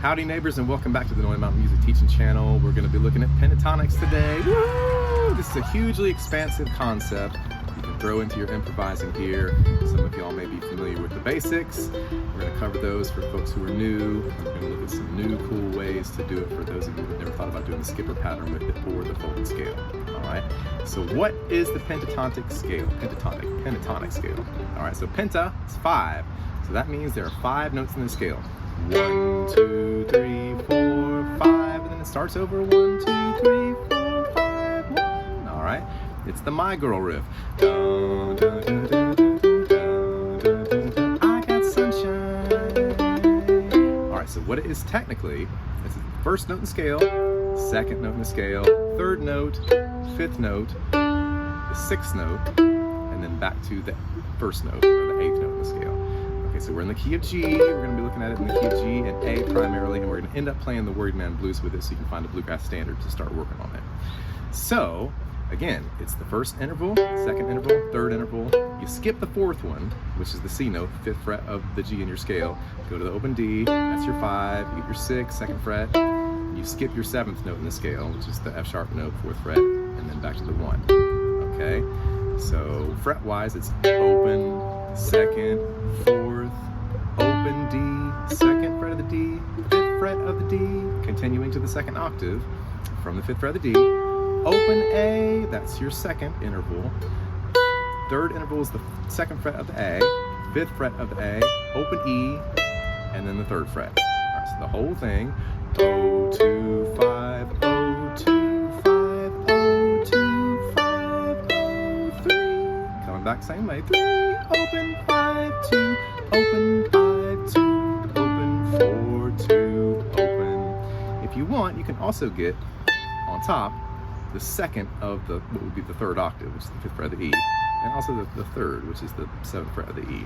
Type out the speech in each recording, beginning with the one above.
Howdy neighbors, and welcome back to the Noya Mountain Music Teaching Channel. We're going to be looking at pentatonics today. Woo! This is a hugely expansive concept you can throw into your improvising here. Some of y'all may be familiar with the basics. We're going to cover those for folks who are new. We're going to look at some new cool ways to do it for those of you who have never thought about doing the skipper pattern with it or the folded scale. Alright, so what is the pentatonic scale? Pentatonic scale. Alright, so penta is 5. So that means there are 5 notes in the scale. 1, 2, 3, 4, 5, and then it starts over 1, 2, 3, 4, 5, 1. All right, it's the My Girl riff. Dun, dun, dun, dun, dun, dun, dun, dun, dun. I got sunshine. All right, so what it is technically, it's the first note in the scale, second note in the scale, third note, fifth note, the sixth note, and then back to the first note or the 8th note in the scale. So we're in the key of G, we're going to be looking at it in the key of G and A primarily, and we're going to end up playing the Worried Man Blues with it so you can find a bluegrass standard to start working on it. So, again, it's the first interval, second interval, third interval. You skip the 4th one, which is the C note, 5th fret of the G in your scale. Go to the open D, that's your 5, you get your 6, 2nd fret. You skip your 7th note in the scale, which is the F sharp note, 4th fret, and then back to the 1. Okay? So, fret-wise, it's open, 2nd, 4th, open D, 2nd fret of the D, 5th fret of the D, continuing to the 2nd octave from the 5th fret of the D, open A, that's your 2nd interval, 3rd interval is the 2nd fret of the A, 5th fret of the A, open E, and then the 3rd fret. Alright, so the whole thing, O, 2, 5, O, 2, 5, O, 2, 5, O, 3, coming back same way, 3, open, 5, 2, open, 5, 2, open, 4, 2, open. If you want, you can also get on top the 2nd of the, what would be the 3rd octave, which is the 5th fret of the E, and also the 3rd, which is the 7th fret of the E.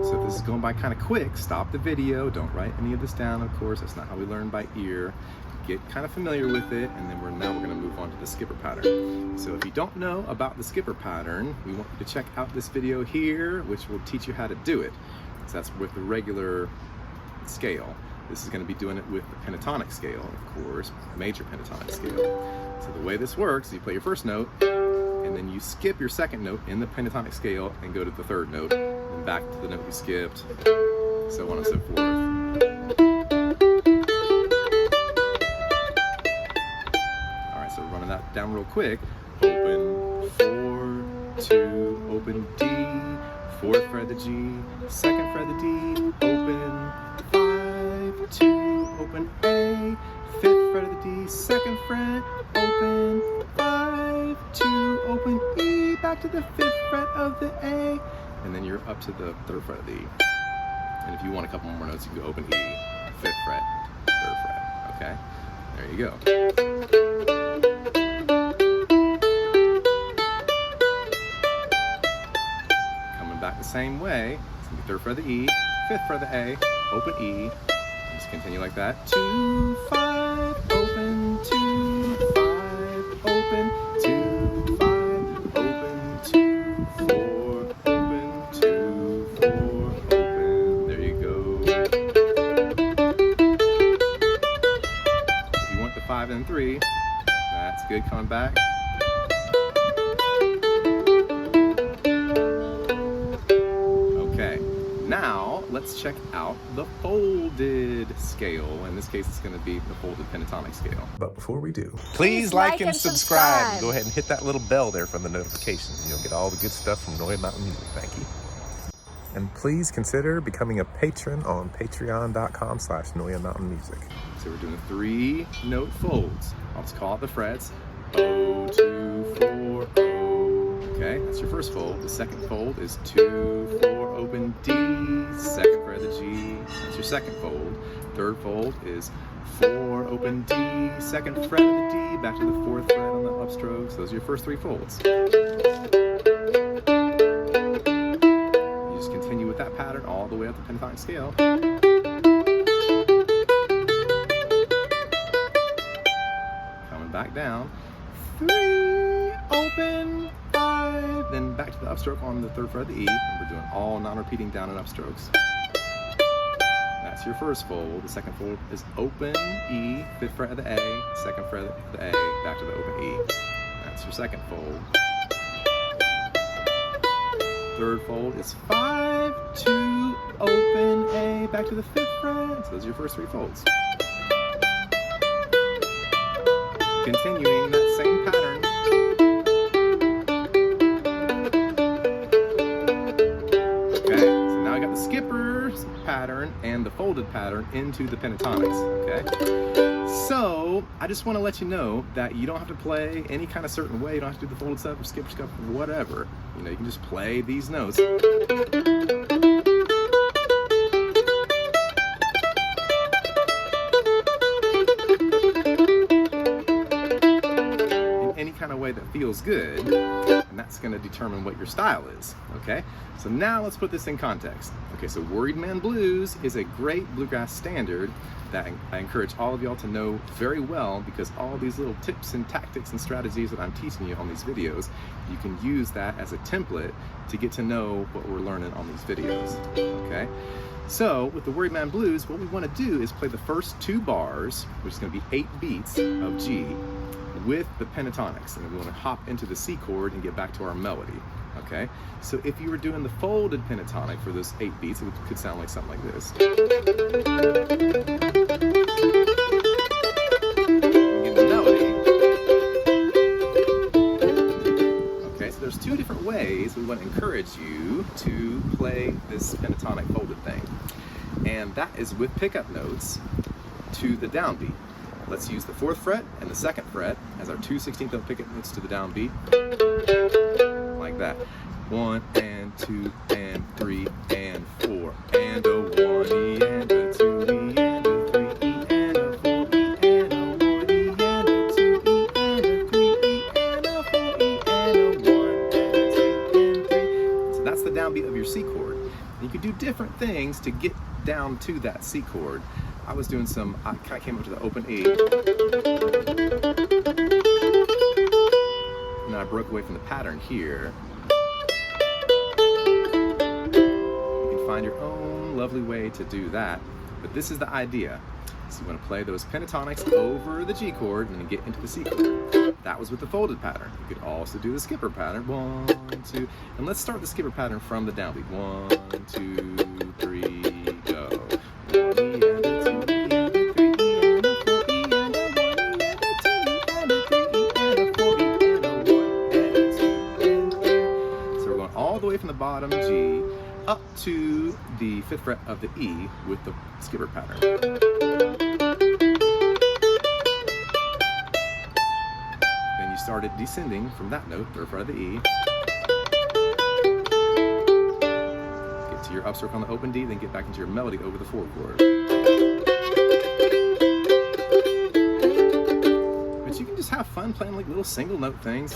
So if this is going by kind of quick, stop the video. Don't write any of this down, of course. That's not how we learn by ear. Get kind of familiar with it, and then now we're going to move on to the skipper pattern. So if you don't know about the skipper pattern, we want you to check out this video here, which will teach you how to do it. So that's with the regular scale. This is going to be doing it with the pentatonic scale, of course, major pentatonic scale. So the way this works is you play your first note, and then you skip your 2nd note in the pentatonic scale and go to the 3rd note, and back to the note you skipped, so on and so forth. Running that down real quick. Open 4, 2, open D, 4th fret of the G, 2nd fret of the D, open 5, 2, open A, 5th fret of the D, 2nd fret, open 5, 2, open E, back to the 5th fret of the A, and then you're up to the 3rd fret of the E. And if you want a couple more notes, you can go open E, 5th fret, 3rd fret. Okay? There you go. Back the same way. It's going to be 3rd fret of the E, 5th fret of the A, open E, just continue like that. 2, 5, open, 2, 5, open, 2, 5, open, 2, 4, open, 2, 4, open. There you go. If you want the 5 and 3, that's good. Coming back. Now, let's check out the folded scale. In this case, it's going to be the folded pentatonic scale. But before we do, please like and subscribe. And go ahead and hit that little bell there for the notifications, and you'll get all the good stuff from Noya Mountain Music. Thank you. And please consider becoming a patron on patreon.com/Noya Mountain Music. So we're doing 3 note folds. I'll just call out the frets. O, 2, 4, O. Okay, that's your first fold. The 2nd fold is 2, 4, open D, 2nd fret of the G. That's your 2nd fold. 3rd fold is 4, open D, 2nd fret of the D, back to the 4th fret on the upstrokes. Those are your first 3 folds. You just continue with that pattern all the way up the pentatonic scale. Coming back down. 3, open, 5, then the upstroke on the 3rd fret of the E, and we're doing all non-repeating down and upstrokes. That's your first fold. The second fold is open E, 5th fret of the A, 2nd fret of the A, back to the open E. That's your second fold. Third fold is 5, 2, open A, back to the 5th fret. So those are your first 3 folds. Continuing that same pattern. Okay, so now I got the skipper pattern and the folded pattern into the pentatonics, okay? So, I just want to let you know that you don't have to play any kind of certain way. You don't have to do the folded stuff or skipper stuff or whatever. You know, you can just play these notes. Any kind of way that feels good, and that's going to determine what your style is, okay? So now let's put this in context. Okay, so Worried Man Blues is a great bluegrass standard that I encourage all of y'all to know very well, because all these little tips and tactics and strategies that I'm teaching you on these videos, you can use that as a template to get to know what we're learning on these videos, okay? So with the Worried Man Blues, what we want to do is play the first 2 bars, which is going to be 8 beats of G, with the pentatonics, and we want to hop into the C chord and get back to our melody, okay? So if you were doing the folded pentatonic for those 8 beats, it could sound like something like this. Get the melody. Okay, so there's 2 different ways we want to encourage you to play this pentatonic folded thing, and that is with pickup notes to the downbeat. Let's use the 4th fret and the 2nd fret as our 2 16th note pickup notes to the downbeat, like that. 1 and 2 and 3 and 4 and a 1 E and a 2 E and a 3 E and a 4 E and a 1 E and a 2 E and a 3 E and a 4 E and a 1 and a 2 and 3. So that's the downbeat of your C chord. And you can do different things to get down to that C chord. I was doing I kind of came up to the open E, and then I broke away from the pattern here. You can find your own lovely way to do that, but this is the idea. So you want to play those pentatonics over the G chord and then get into the C chord. That was with the folded pattern. You could also do the skipper pattern. 1, 2, and let's start the skipper pattern from the downbeat. 1, 2, 3, go. 1 E and a 2 E and a 3 E and a 4 E and a 1 E and a 2 E and a 3 E and a 4 E and a 1 and a 2 and 3. So we're going all the way from the bottom G up to the 5th fret of the E with the skipper pattern. Then you started descending from that note, 3rd fret of the E. Get to your upstroke on the open D, then get back into your melody over the 4th chord. But you can just have fun playing like little single note things.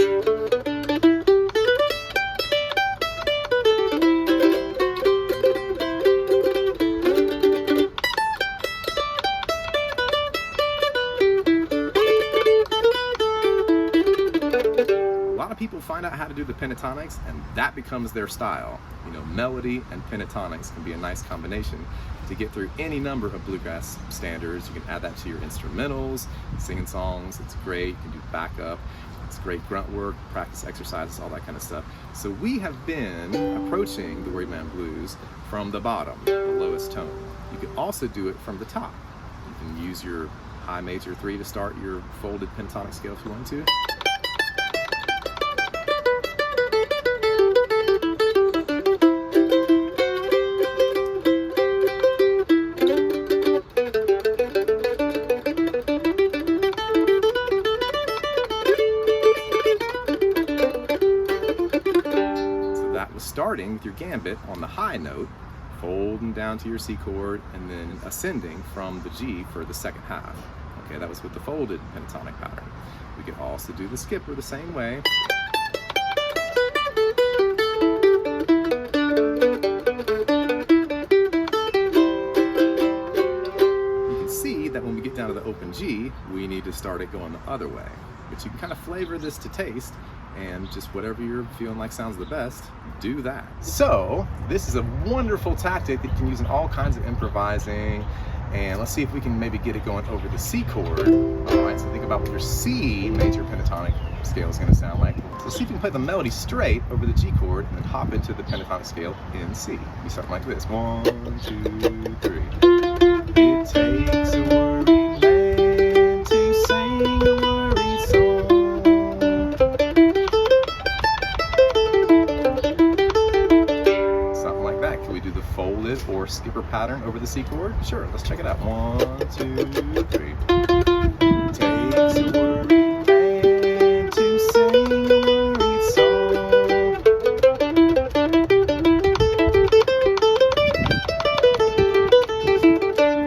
People find out how to do the pentatonics and that becomes their style. You know, melody and pentatonics can be a nice combination to get through any number of bluegrass standards. You can add that to your instrumentals, singing songs. It's great. You can do backup. It's great grunt work, practice exercises, all that kind of stuff. So we have been approaching the Worried Man Blues from the bottom, the lowest tone. You can also do it from the top. You can use your high major 3 to start your folded pentatonic scale if you want to. Starting with your gambit on the high note, folding down to your C chord, and then ascending from the G for the second half. Okay, that was with the folded pentatonic pattern. We could also do the skipper the same way. You can see that when we get down to the open G, we need to start it going the other way. But you can kind of flavor this to taste and just whatever you're feeling like sounds the best, do that. So this is a wonderful tactic that you can use in all kinds of improvising, and let's see if we can maybe get it going over the C chord. All right, so think about what your C major pentatonic scale is going to sound like. So see if you can play the melody straight over the G chord and then hop into the pentatonic scale in C. Be something like this. 1, 2, 3. It takes a worried man to sing a worried song. Something like that. Can we do the folded or skipper pattern over the C chord? Sure, let's check it out. 1, 2, 3. It takes a worried man to sing a worried song.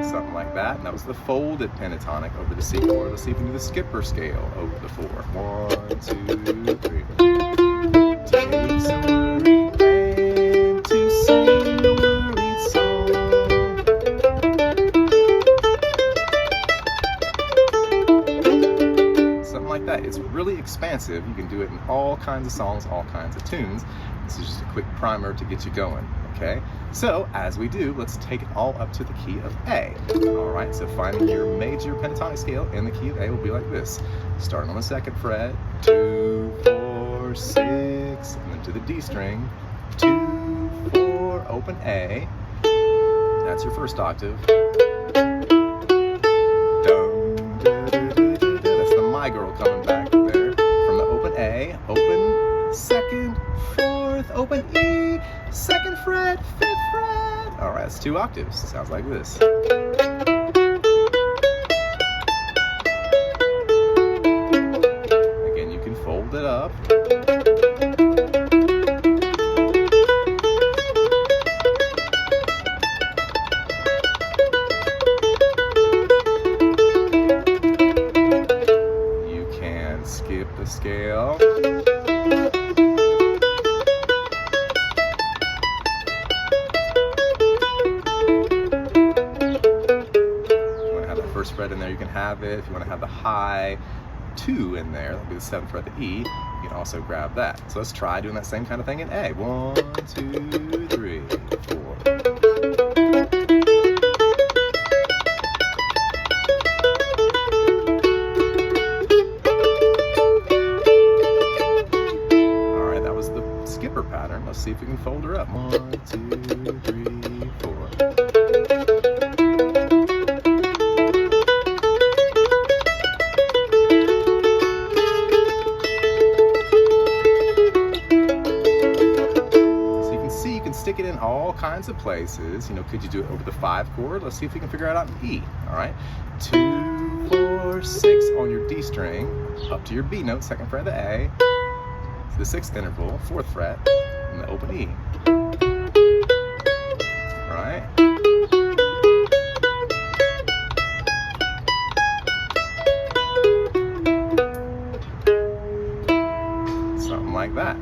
Something like that. And that was the folded pentatonic over the C chord. Let's see if we can do the skipper scale over the 4. 1, 2, 3. Takes a worried man to sing a worried song. Something like that. It's really expansive. You can do it in all kinds of songs, all kinds of tunes. This is just a quick primer to get you going, okay? So, as we do, let's take it all up to the key of A. All right, so finding your major pentatonic scale in the key of A will be like this. Starting on the 2nd fret, 2, 4, 6, and then to the D string, 2, 4, open A. That's your first octave. That's the My Girl coming back there. From the open A, open 2nd, 4th, open E, 2nd fret, 5th fret. All right, that's 2 octaves. Sounds like this. Again, you can fold it up. You can skip the scale. First fret in there, you can have it. If you want to have the high 2 in there, that'll be the 7th fret, the E, you can also grab that. So let's try doing that same kind of thing in A. 1, 2, 3, 4. All right, that was the skipper pattern. Let's see if we can fold her up. 1, 2, 3, 4. Stick it in all kinds of places. You know, could you do it over the 5 chord? Let's see if we can figure it out in E. All right, 2, 4, 6 on your D string, up to your B note, 2nd fret of the A, to the 6th interval, 4th fret, and the open E. All right. Something like that.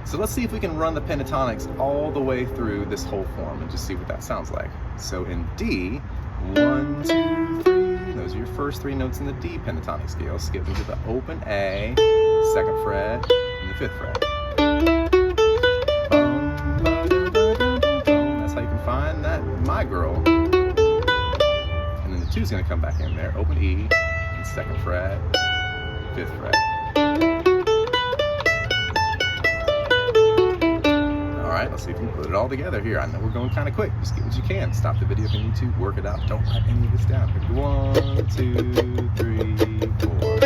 So let's see if we can run the pentatonics all the way through this whole form and just see what that sounds like. So in D, 1, 2, 3, those are your first 3 notes in the D pentatonic scale. Skip into the open A, 2nd fret, and the 5th fret. That's how you can find that My Girl. And then the 2 is going to come back in there, open E, and 2nd fret, 5th fret. Alright, let's see if we can put it all together here. I know we're going kind of quick. Just get what you can. Stop the video if you need to. Work it out. Don't write any of this down. 1, 2, 3, 4.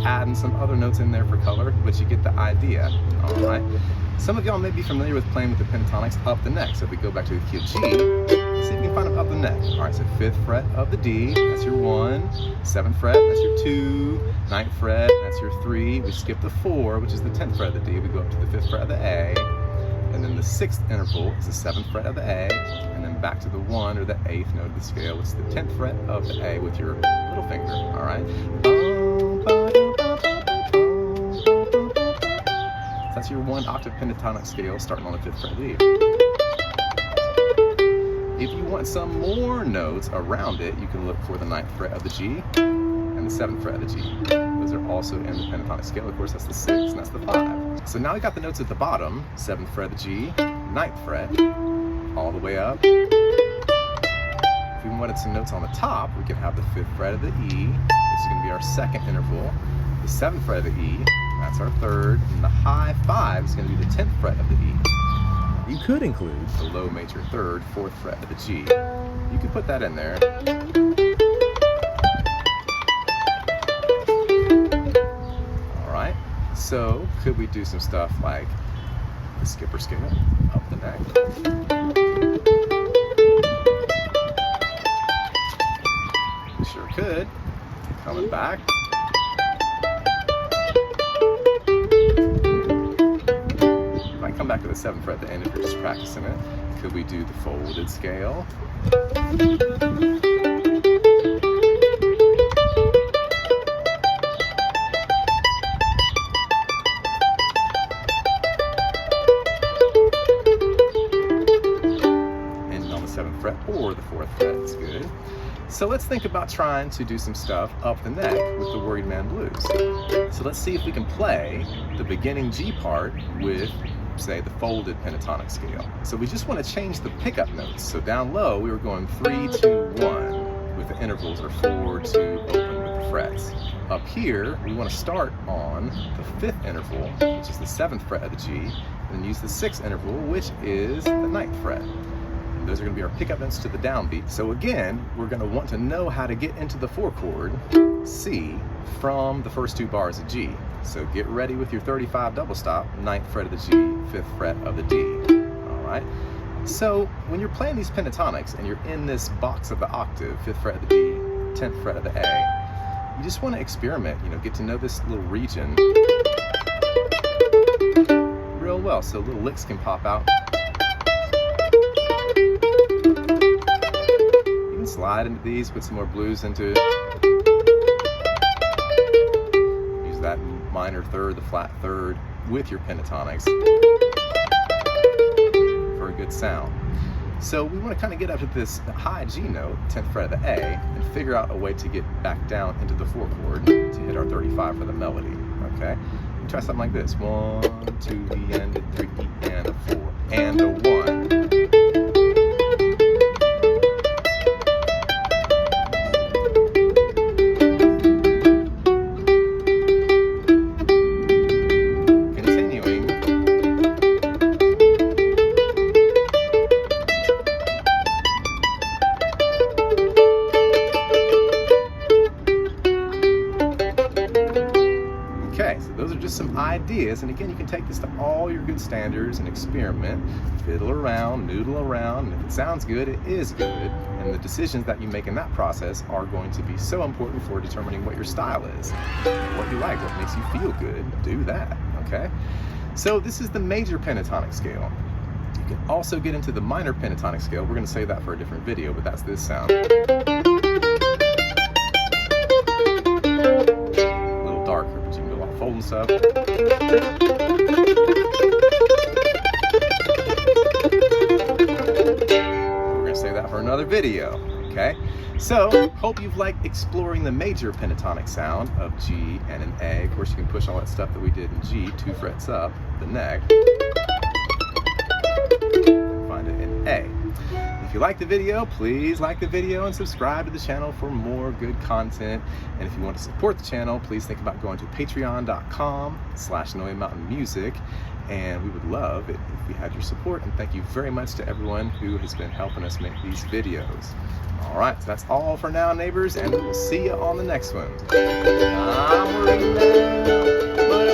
Adding some other notes in there for color, but you get the idea. All right. Some of y'all may be familiar with playing with the pentatonics up the neck. So if we go back to the key of G, let's see if we can find them up the neck. All right, so 5th fret of the D, that's your 1. 7th fret, that's your 2. 9th fret, that's your 3. We skip the 4, which is the 10th fret of the D. We go up to the 5th fret of the A. And then the 6th interval is the 7th fret of the A. And then come back to the 1 or the 8th note of the scale. It's the 10th fret of the A with your little finger, all right? So that's your 1 octave pentatonic scale starting on the 5th fret of the E. If you want some more notes around it, you can look for the 9th fret of the G and the 7th fret of the G. Those are also in the pentatonic scale. Of course, that's the 6 and that's the 5. So now we got the notes at the bottom, 7th fret of the G, 9th fret, all the way up. If we wanted some notes on the top, we can have the 5th fret of the E. This is going to be our 2nd interval. The 7th fret of the E, that's our 3rd. And the high 5 is going to be the 10th fret of the E. You could include the low major 3rd, 4th fret of the G. You could put that in there. All right, so could we do some stuff like the skipper scale up the neck? We sure could. Coming back. Come back to the 7th fret at the end if you're just practicing it. Could we do the folded scale? And on the 7th fret or the 4th fret, it's good. So let's think about trying to do some stuff up the neck with the Worried Man Blues. So let's see if we can play the beginning G part with, say, the folded pentatonic scale. So we just want to change the pickup notes. So down low, we were going 3, 2, 1 with the intervals, or 4, 2, open with the frets. Up here, we want to start on the 5th interval, which is the 7th fret of the G, and then use the 6th interval, which is the 9th fret. And those are going to be our pickup notes to the downbeat. So again, we're going to want to know how to get into the 4 chord C from the first 2 bars of G. So get ready with your 35 double stop, 9th fret of the G, 5th fret of the D. All right. So when you're playing these pentatonics and you're in this box of the octave, 5th fret of the D, 10th fret of the A, you just want to experiment, get to know this little region real well. So little licks can pop out. You can slide into these, put some more blues into it. That minor 3rd, the flat 3rd with your pentatonics for a good sound. So we want to kind of get up to this high G note, 10th fret of the A, and figure out a way to get back down into the 4 chord to hit our 35 for the melody. Okay? We try something like this: 1, 2, the end, a 3, and a 4, and a 1. Okay, so those are just some ideas, and again, you can take this to all your good standards and experiment, fiddle around, noodle around, and if it sounds good, it is good, and the decisions that you make in that process are going to be so important for determining what your style is, what you like, what makes you feel good. Do that, okay? So this is the major pentatonic scale. You can also get into the minor pentatonic scale. We're going to save that for a different video, but that's this sound. Darker, but you can do a lot of folding stuff. We're going to save that for another video, okay? So, hope you've liked exploring the major pentatonic sound of G and an A. Of course, you can push all that stuff that we did in G, 2 frets up, the neck, and find it in A. If you like the video, please like the video and subscribe to the channel for more good content. And if you want to support the channel, please think about going to patreon.com/Noya Mountain Music. And we would love it if we had your support. And thank you very much to everyone who has been helping us make these videos. All right, so that's all for now, neighbors, and we'll see you on the next one. I'm worried now, but